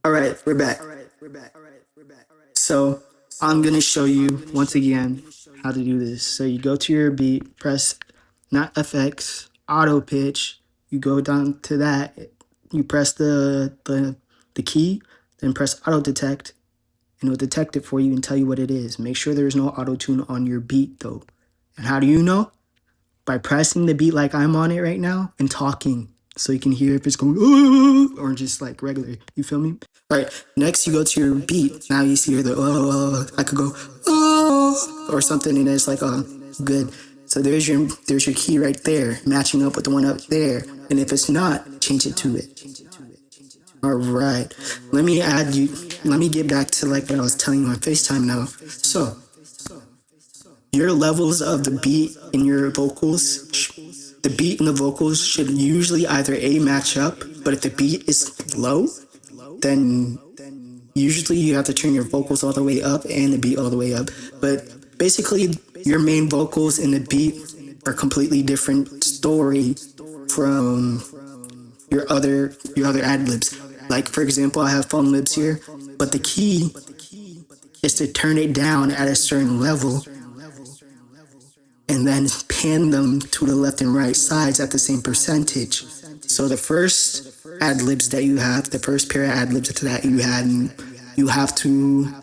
All right, we're back. So I'm gonna show you once again how to do this. So you go to your beat, press not FX, auto pitch. You go down to that. You press the key, then press auto detect, and it'll detect it for you and tell you what it is. Make sure there's no auto tune on your beat though. And how do you know? By pressing the beat like I'm on it right now and talking so you can hear if it's going "Ooh," or just like regular. You feel me? All right. Next, you go to your beat. Now you see the I could go or something, and it's like good. So there's your key right there, matching up with the one up there. And if it's not, change it to it. All right. Let me add you. Let me get back to like what I was telling you on FaceTime now. So your levels of the beat in your vocals, the beat and the vocals should usually either A, match up, but if the beat is low, then usually you have to turn your vocals all the way up and the beat all the way up. But basically, your main vocals and the beat are completely different story from your other ad libs. Like for example, I have phone libs here, but the key is to turn it down at a certain level and then pan them to the left and right sides at the same percentage. So the first ad libs that you have, the first pair of ad libs that you have to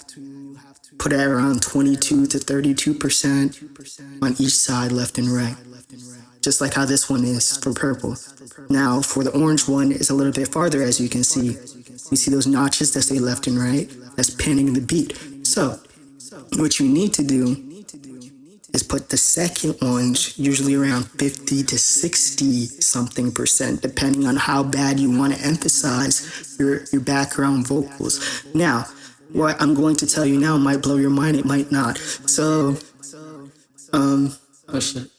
put it around 22 to 32% on each side, left and right. Just like how this one is for purple. Now for the orange one, it's a little bit farther, as you can see. You see those notches that say left and right? That's panning the beat. So what you need to do is put the second orange usually around 50 to 60 something percent, depending on how bad you want to emphasize your background vocals. Now, what I'm going to tell you now might blow your mind, it might not. So, oh shit.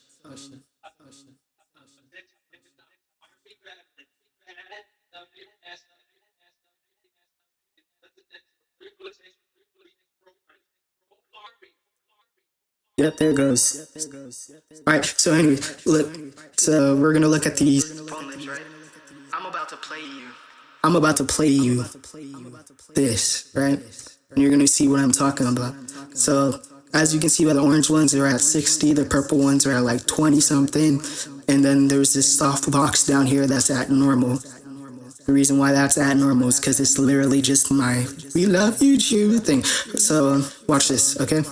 Yep, there it goes. All right, so anyway, look, so we're gonna look at these. I'm about to play you. I'm about to play you this, right? And you're gonna see what I'm talking about. So as you can see by the orange ones, they're at 60. The purple ones are at like 20 something. And then there's this soft box down here that's at normal. The reason why that's at normal is because it's literally just my "we love you" Jew thing. So watch this, okay?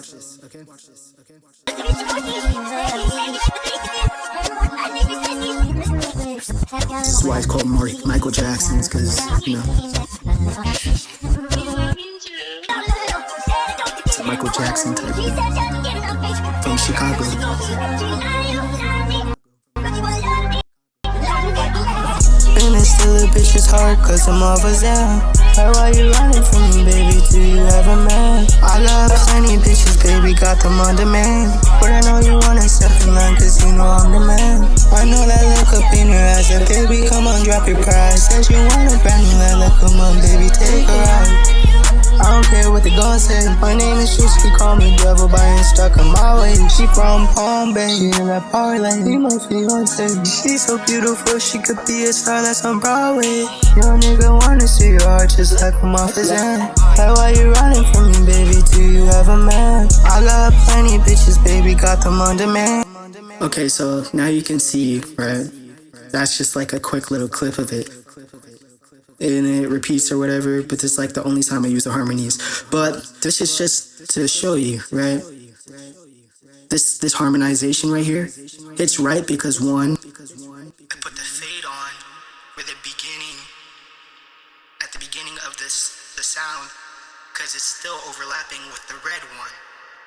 This is why it's called Michael Jackson's, because, you know, it's a Michael Jackson type from Chicago. And it's still a bitch's heart, cause I'm off a Zan. Why you running from me, baby? Do you have a man? I love plenty bitches, baby, got them on demand. But I know you wanna second line, cause you know I'm the man. I know that look up in your eyes, that baby, come on, drop your prize. Says you want a brand new life, come on, baby, take a ride. I don't care what they gon' say. My name is Juski, call me devil, but I ain't stuck in my way. She from Palm Bay, in that power lane. Be my fiance. She's so beautiful, she could be a star that's on Broadway. Your nigga wanna see your heart just like I'm off his end. Hey, why you running from me, baby? Do you have a man? I love plenty bitches, baby, got them on demand. Okay, so now you can see, right? That's just like a quick little clip of it. And it repeats or whatever, but this is like the only time I use the harmonies. But this is just to show you, right? This harmonization right here, it's right because one, I put the fade on with the beginning, at the beginning of the sound, because it's still overlapping with the red one.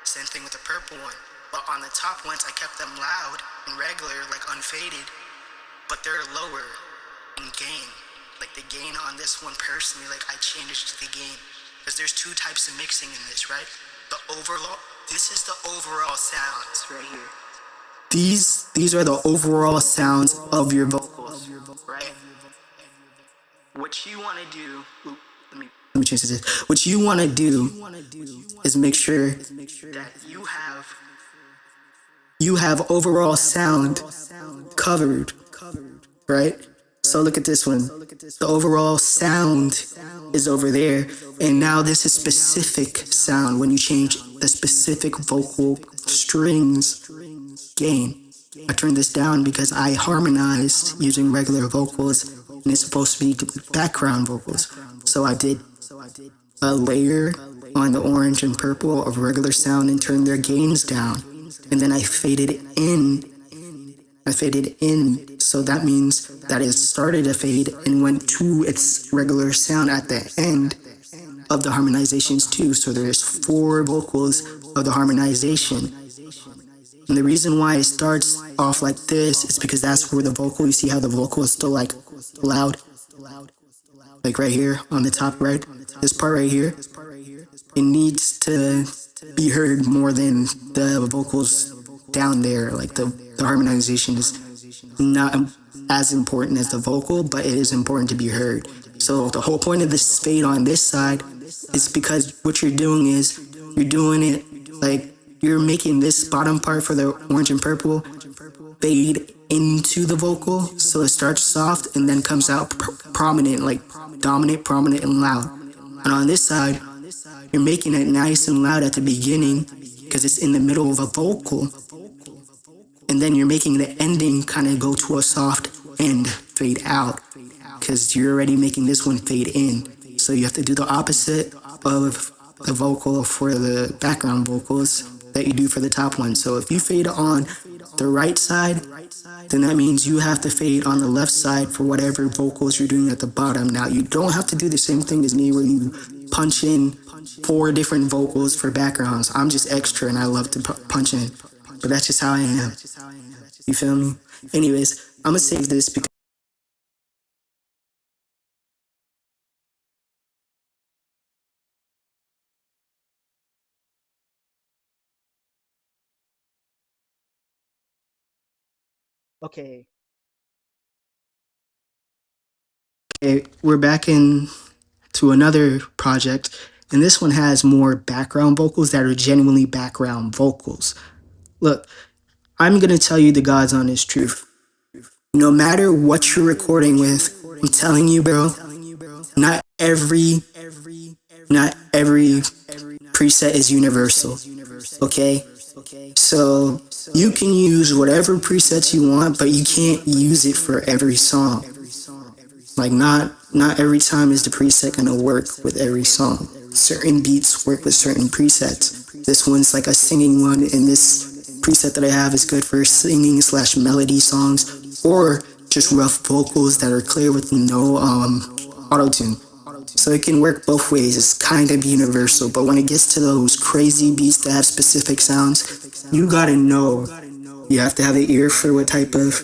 Same thing with the purple one. But on the top ones, I kept them loud and regular, like unfaded, but they're lower in gain. Like the gain on this one personally, like I changed the gain. Because there's two types of mixing in this, right? This is the overall sounds right here. These are the overall sounds of your vocals, right? What you want to do, let me change this. What you want to do is make sure that you have overall sound covered, right? So look at this one. The overall sound is over there. And now this is specific sound when you change the specific vocal strings gain. I turned this down because I harmonized using regular vocals and it's supposed to be background vocals. So I did a layer on the orange and purple of regular sound and turned their gains down. And then I faded it in. So that means that it started to fade and went to its regular sound at the end of the harmonizations too. So there's 4 vocals of the harmonization. And the reason why it starts off like this is because that's where the vocal, you see how the vocal is still like loud? Like right here on the top right, this part right here, it needs to be heard more than the vocals down there. Like the harmonization is not as important as the vocal, but it is important to be heard. So the whole point of this fade on this side is because what you're doing is you're doing it like you're making this bottom part for the orange and purple fade into the vocal, so it starts soft and then comes out prominent, like dominant, prominent, and loud. And on this side, you're making it nice and loud at the beginning because it's in the middle of a vocal, and then you're making the ending kind of go to a soft end, fade out, because you're already making this one fade in. So you have to do the opposite of the vocal for the background vocals that you do for the top one. So if you fade on the right side, then that means you have to fade on the left side for whatever vocals you're doing at the bottom. Now, you don't have to do the same thing as me where you punch in 4 different vocals for backgrounds. I'm just extra and I love to punch in. But that's just how I am. You feel me? Anyways, I'm gonna save this because okay, we're back in to another project, and this one has more background vocals that are genuinely background vocals. Look, I'm gonna tell you the God's honest truth. No matter what you're recording with, I'm telling you, bro, not every preset is universal. Okay? So you can use whatever presets you want, but you can't use it for every song. Like not every time is the preset gonna work with every song. Certain beats work with certain presets. This one's like a singing one, and this preset that I have is good for singing / melody songs, or just rough vocals that are clear with no auto-tune. So it can work both ways. It's kind of universal, but when it gets to those crazy beats that have specific sounds, you gotta know. You have to have an ear for what type of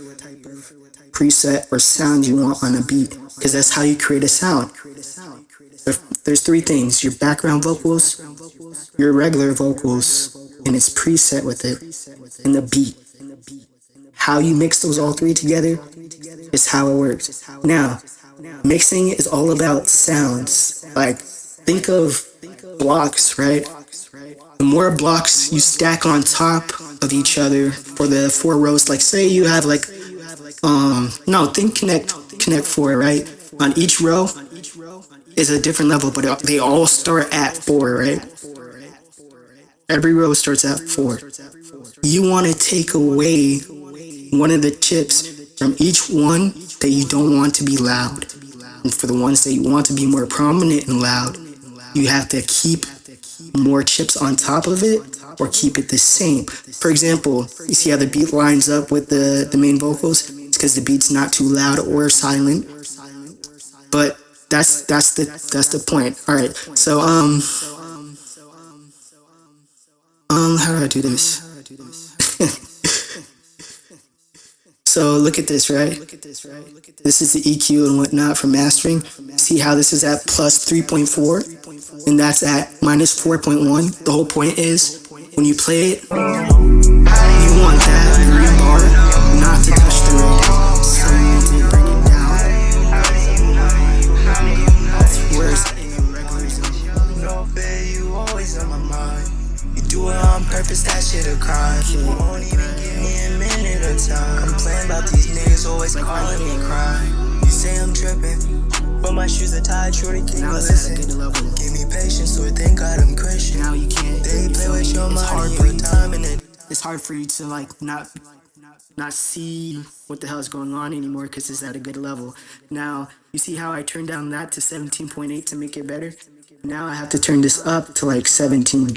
preset or sound you want on a beat, because that's how you create a sound. There's 3 things: your background vocals, your regular vocals, and its preset with it, and the beat. How you mix those all 3 together is how it works. Now, mixing is all about sounds. Like, think of blocks, right? The more blocks you stack on top of each other for the 4 rows, like say you have like, think connect 4, right? On each row is a different level, but they all start at 4, right? Every row starts at 4. You want to take away one of the chips from each one that you don't want to be loud. And for the ones that you want to be more prominent and loud, you have to keep more chips on top of it or keep it the same. For example, you see how the beat lines up with the main vocals? It's because the beat's not too loud or silent. But that's the point. All right. So how do I do this? So look at this, right? This is the EQ and whatnot for mastering. See how this is at plus 3.4 and that's at minus 4.1. The whole point is when you play it, you want that green bar not to touch the red. So you need to bring it down. Whereas in a regular zone, no babe, you always on my mind. You do it on purpose, that shit a crime. You won't even give me a minute of time. Complain about these niggas always calling me crying. You say I'm tripping, my shoes are tied, shorty, can Now you it's listen? at a good level. Give me patience, or thank God I'm Christian. Now you can't. They play with your It's hard money, for your you time, to. and it. It's hard for you to like not see what the hell is going on anymore because it's at a good level. Now you see how I turned down that to 17.8 to make it better. Now I have to turn this up to like 17.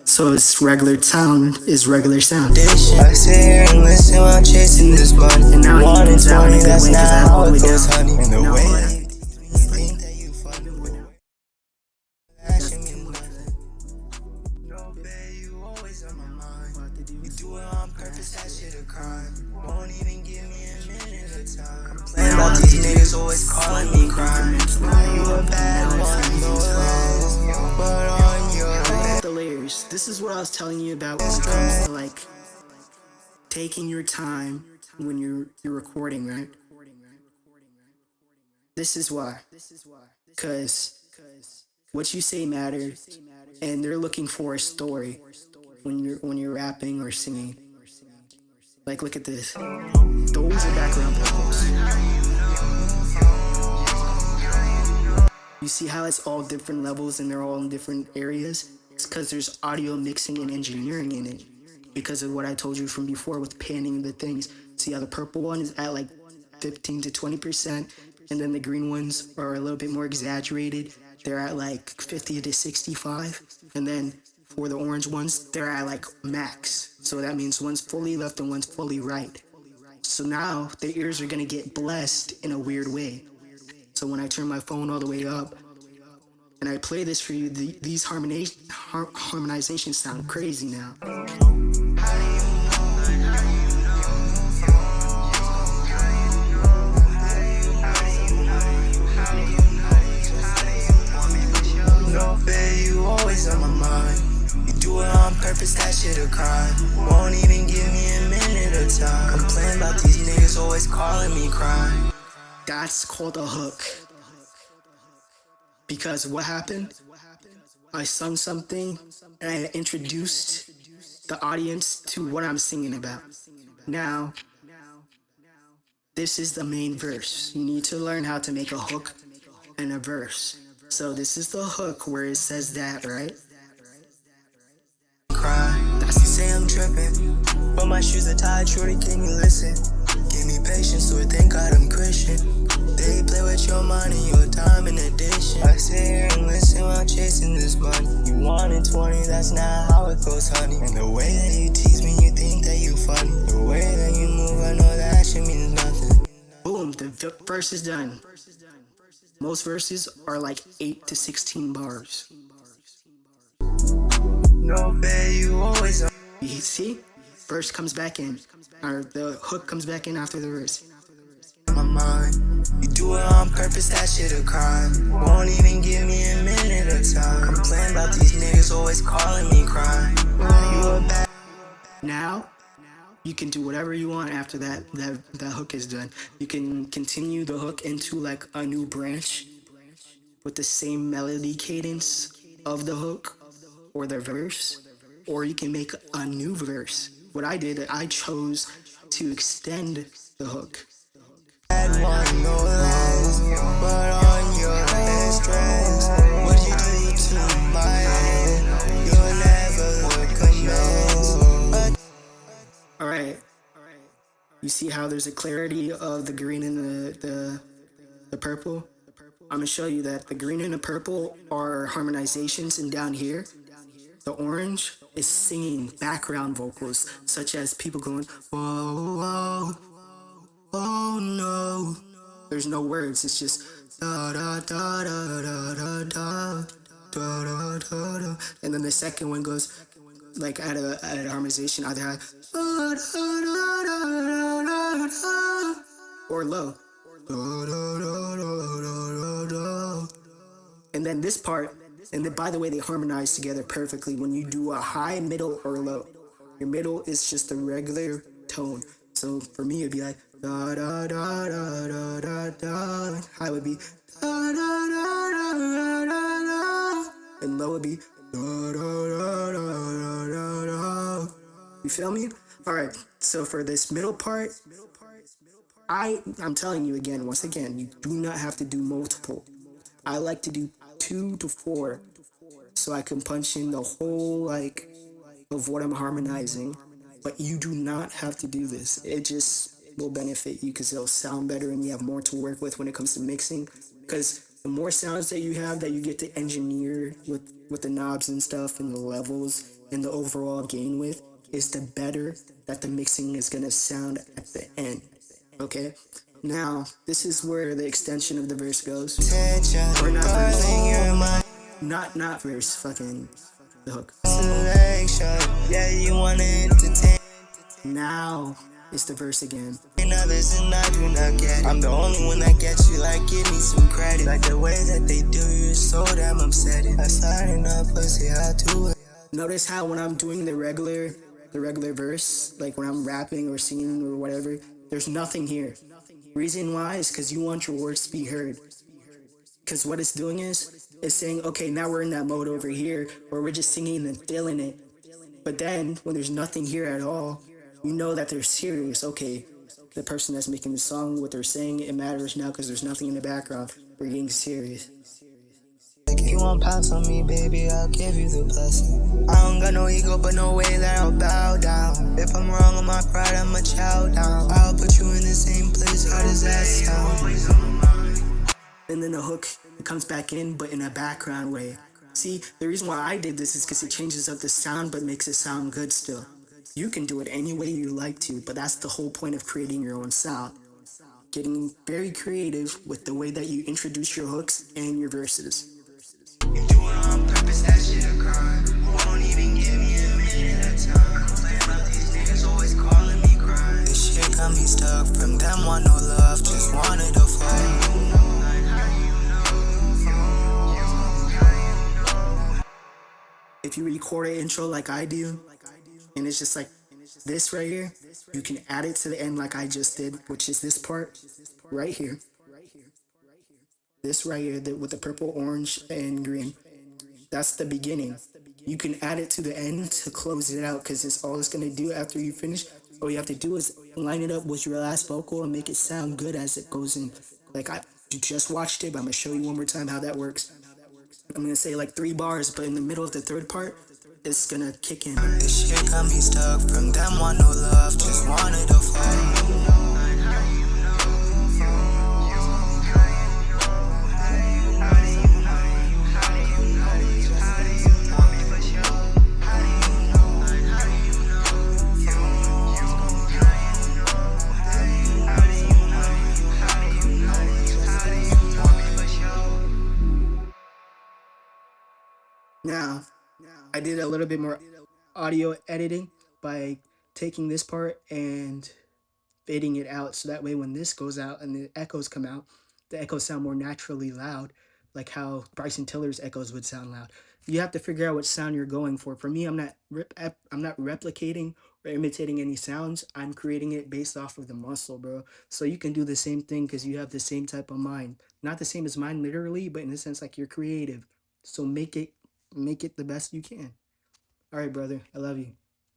So it's regular sound is regular sound. I sit here and listen while chasing this money. And now he One in comes out in a 20, good that's way because I not have all how the way it goes, down. honey. And the Now way hold that on. you think that you funny, the way That's that too means much. nothing. No, babe, you always on my mind. You do it on purpose, that shit a crime. Won't even give me a minute of time. Complain about these niggas always calling me crime. You a bad one, no less. But on your The layers. This is what I was telling you about when it comes to like taking your time when you're recording, right? This is why. Because what you say matters, and they're looking for a story when you're rapping or singing. Like, look at this. Those are background vocals. You see how it's all different levels and they're all in different areas? It's because there's audio mixing and engineering in it. Because of what I told you from before with panning the things. See how the purple one is at like 15 to 20%, and then the green ones are a little bit more exaggerated. They're at like 50 to 65, and then for the orange ones, they're at like max. So that means one's fully left and one's fully right. So now the ears are gonna get blessed in a weird way. So when I turn my phone all the way up and I play this for you, these harmonizations sound crazy now. No, babe, you always on my mind. You do it on purpose, that shit a crime. Won't even give me a minute of time. Complain about these niggas always calling me crime. That's called a hook. Because what happened? I sung something and I introduced the audience to what I'm singing about. Now, this is the main verse. You need to learn how to make a hook and a verse. So this is the hook where it says that, right? That's to say I'm tripping, but my shoes are tied, shorty, can you listen? Give me patience, or thank God I'm Christian. They play with your money, your time, in addition. I sit here and listen while chasing this money. You 1 in 20, that's not how it goes, honey. And the way that you tease me, you think that you funny. The way that you move, I know that action means nothing. Boom, the verse is done. Most verses are like 8 to 16 bars. No, babe, you always on. You see? Verse comes back in. Or the hook comes back in after the verse. My mind. You do it on purpose, that shit a crime. Won't even give me a minute of time. Complain about these niggas always calling me crime. You a bad. Now, you can do whatever you want after that hook is done. You can continue the hook into like a new branch with the same melody cadence of the hook or the verse, or you can make a new verse. What I did, I chose to extend the hook. Bad one, no less. But on your head stress. What you do to my head? You'll never look a mess. All right. You see how there's a clarity of the green and the purple? I'm gonna show you that the green and the purple are harmonizations, and down here, the orange is singing background vocals, such as people going, whoa, whoa, oh no. There's no words, it's just da da da da da da da da da da da. And then the second one goes like at a harmonization, either high or low. And then this part, and then by the way, they harmonize together perfectly when you do a high, middle, or low. Your middle is just a regular tone. So for me, it'd be like da da da da da da da. High would be da da da da da da da, and low would be da da da da da da da. You feel me? All right. So for this middle part, I'm telling you again, once again, you do not have to do multiple. I like to do 2 to 4 so I can punch in the whole like of what I'm harmonizing. But you do not have to do this. It just will benefit you because it'll sound better and you have more to work with when it comes to mixing. Because the more sounds that you have that you get to engineer with the knobs and stuff and the levels and the overall gain with, is the better that the mixing is gonna sound at the end. Okay? Now, this is where the extension of the verse goes. Or not verse. Not verse, fucking the hook. Yeah, you wanna entertain. Now is the verse again. Others and I do not get it. I'm the only one that gets you, like give me some credit. Like the way that they do you is so damn upsetting. I sliding up pussy, I do it. Notice how when I'm doing the regular verse, like when I'm rapping or singing or whatever, there's nothing here. Reason why is because you want your words to be heard. Because what it's doing is it's saying, okay, now we're in that mode over here where we're just singing and feeling it. But then when there's nothing here at all, you know that they're serious. Okay, the person that's making the song, what they're saying, it matters now because there's nothing in the background. We're getting serious. If you won't pounce on me, baby, I'll give you the blessing. I don't got no ego, but no way that I'll bow down. If I'm wrong on my pride, I'ma chow down. I'll put you in the same place, how does that sound? And then the hook, it comes back in, but in a background way. See, the reason why I did this is because it changes up the sound, but makes it sound good still. You can do it any way you like to, but that's the whole point of creating your own sound. Getting very creative with the way that you introduce your hooks and your verses. You do it on purpose, that shit a crime. Won't even give me a minute of time. Complain about these niggas always calling me crying. This shit got me stuck, from them want no love, just wanted to fall. If you record an intro like I do, and it's just like this right here, you can add it to the end like I just did, which is this part right here. This right here with the purple, orange, and green. That's the beginning. You can add it to the end to close it out because it's all it's going to do after you finish. All you have to do is line it up with your last vocal and make it sound good as it goes in. Like you just watched it, but I'm going to show you one more time how that works. I'm going to say like 3 bars, but in the middle of the third part, it's going to kick in. This shit got me stuck, from them want no love, just wanted to fall. Now, I did a little bit more audio editing by taking this part and fading it out so that way when this goes out and the echoes come out, the echoes sound more naturally loud, like how Bryson Tiller's echoes would sound loud. You have to figure out what sound you're going for. For me, I'm not replicating or imitating any sounds. I'm creating it based off of the muscle, bro. So you can do the same thing because you have the same type of mind. Not the same as mine literally, but in the sense like you're creative. So make it the best you can. All right, brother. I love you.